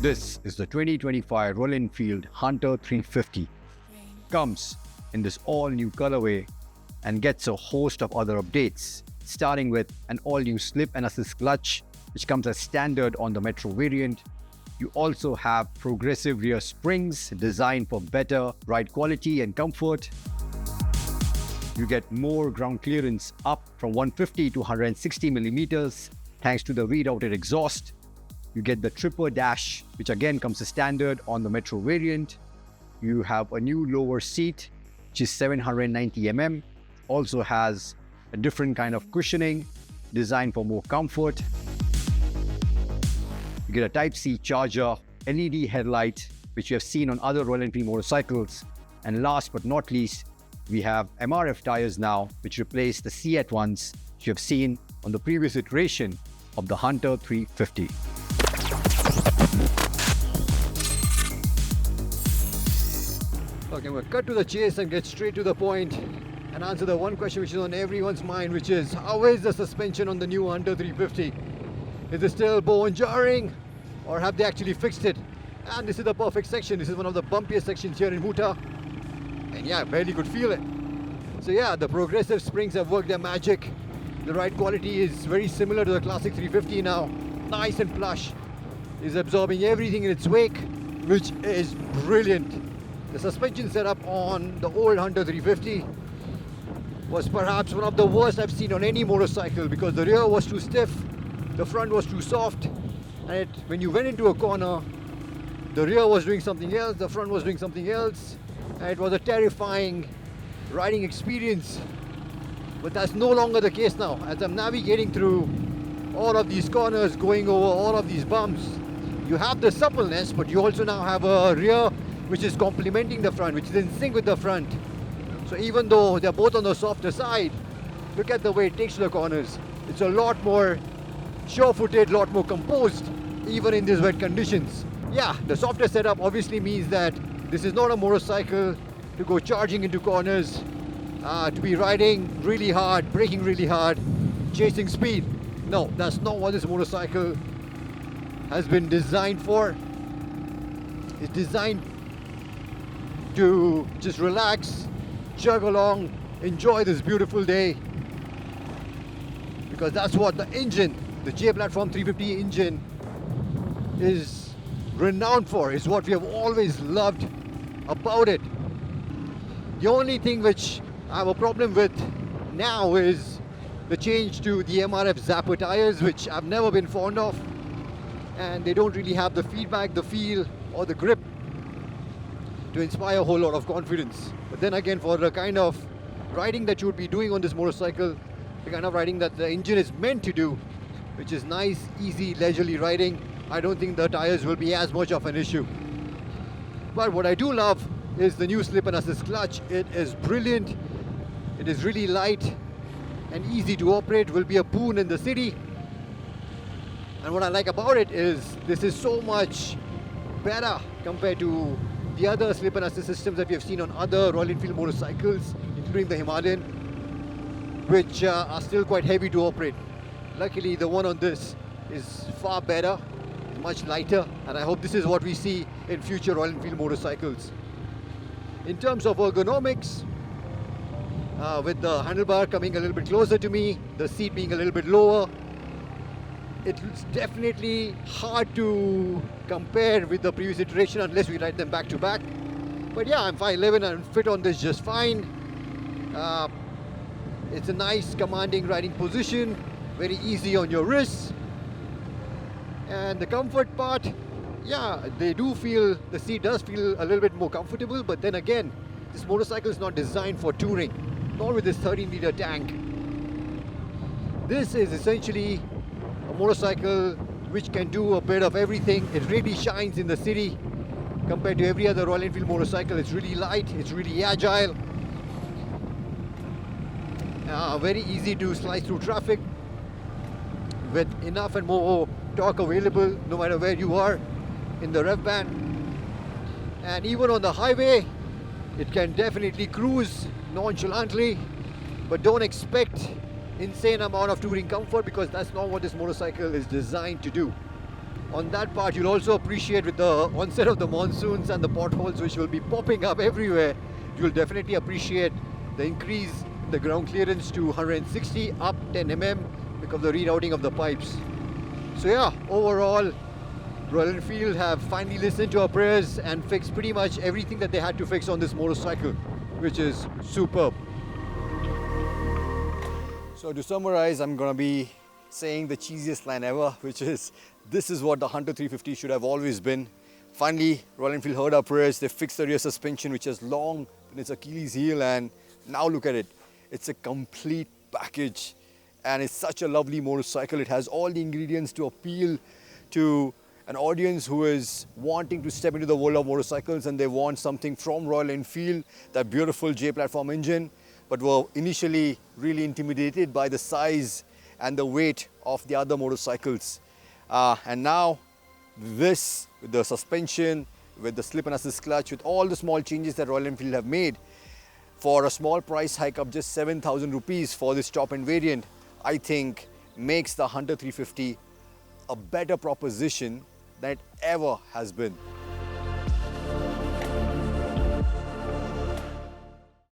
This is the 2025 Royal Enfield Hunter 350. Comes in this all-new colorway and gets a host of other updates, starting with an all-new slip and assist clutch, which comes as standard on the Metro variant. You also have progressive rear springs designed for better ride quality and comfort. You get more ground clearance up from 150 to 160 millimeters thanks to the rerouted exhaust. You get the tripper dash, which again comes as standard on the Metro variant. You have a new lower seat, which is 790 mm. Also has a different kind of cushioning designed for more comfort. You get a Type-C charger, LED headlight, which you have seen on other Royal Enfield motorcycles. And last but not least, we have MRF tires now, which replace the Seat ones which you have seen on the previous iteration of the Hunter 350. Okay, we'll cut to the chase and get straight to the point and answer the one question which is on everyone's mind, which is, how is the suspension on the new Hunter 350? Is it still bone jarring, or have they actually fixed it? And this is the perfect section. This is one of the bumpiest sections here in Muta. And yeah, I barely could feel it. So yeah, the progressive springs have worked their magic. The ride quality is very similar to the classic 350 now. Nice and plush. Is absorbing everything in its wake, which is brilliant. The suspension setup on the old Hunter 350 was perhaps one of the worst I've seen on any motorcycle, because the rear was too stiff, the front was too soft, and when you went into a corner, the rear was doing something else, the front was doing something else, and it was a terrifying riding experience. But that's no longer the case now. As I'm navigating through all of these corners, going over all of these bumps, you have the suppleness, but you also now have a rear which is complementing the front, which is in sync with the front. So even though they're both on the softer side, look at the way it takes to the corners. It's a lot more sure-footed, a lot more composed, even in these wet conditions. Yeah, the softer setup obviously means that this is not a motorcycle to go charging into corners, to be riding really hard, braking really hard, chasing speed. No, that's not what this motorcycle has been designed for. It's designed to just relax, chug along, enjoy this beautiful day, because that's what the engine, the J Platform 350 engine, is renowned for, is what we have always loved about it. The only thing which I have a problem with now is the change to the MRF Zapper tires, which I've never been fond of, and they don't really have the feedback, the feel, or the grip to inspire a whole lot of confidence. But then again, for the kind of riding that you would be doing on this motorcycle, the kind of riding that the engine is meant to do, which is nice, easy, leisurely riding, I don't think the tires will be as much of an issue. But what I do love is the new slip and assist clutch. It is brilliant. It is really light and easy to operate, will be a boon in the city. And what I like about it is this is so much better compared to the other slip and assist systems that we have seen on other Royal Enfield motorcycles, including the Himalayan, which are still quite heavy to operate. Luckily, the one on this is far better, much lighter, and I hope this is what we see in future Royal Enfield motorcycles. In terms of ergonomics, with the handlebar coming a little bit closer to me, the seat being a little bit lower, it's definitely hard to compare with the previous iteration unless we ride them back to back. But yeah, I'm 5'11" and fit on this just fine. It's a nice commanding riding position, very easy on your wrists. And the comfort part, yeah, the seat does feel a little bit more comfortable, but then again, this motorcycle is not designed for touring, nor with this 13-liter tank. This is essentially a motorcycle which can do a bit of everything. It really shines in the city compared to every other Royal Enfield motorcycle. It's really light, it's really agile, very easy to slice through traffic with enough and more torque available no matter where you are in the rev band. And even on the highway, it can definitely cruise nonchalantly, but don't expect insane amount of touring comfort, because that's not what this motorcycle is designed to do. On that part, you'll also appreciate with the onset of the monsoons and the potholes which will be popping up everywhere, you'll definitely appreciate the increase in the ground clearance to 160 up 10 mm because of the rerouting of the pipes. So yeah, overall, Royal Enfield have finally listened to our prayers and fixed pretty much everything that they had to fix on this motorcycle, which is superb. So to summarize, I'm gonna be saying the cheesiest line ever, which is, this is what the Hunter 350 should have always been. Finally, Royal Enfield heard our prayers. They fixed the rear suspension, which has long been its Achilles heel, and now look at it. It's a complete package, and it's such a lovely motorcycle. It has all the ingredients to appeal to an audience who is wanting to step into the world of motorcycles, and they want something from Royal Enfield, that beautiful J platform engine, but were initially really intimidated by the size and the weight of the other motorcycles. And now this, with the suspension, with the slip and assist clutch, with all the small changes that Royal Enfield have made, for a small price hike of just 7,000 rupees for this top end variant, I think makes the Hunter 350 a better proposition than it ever has been.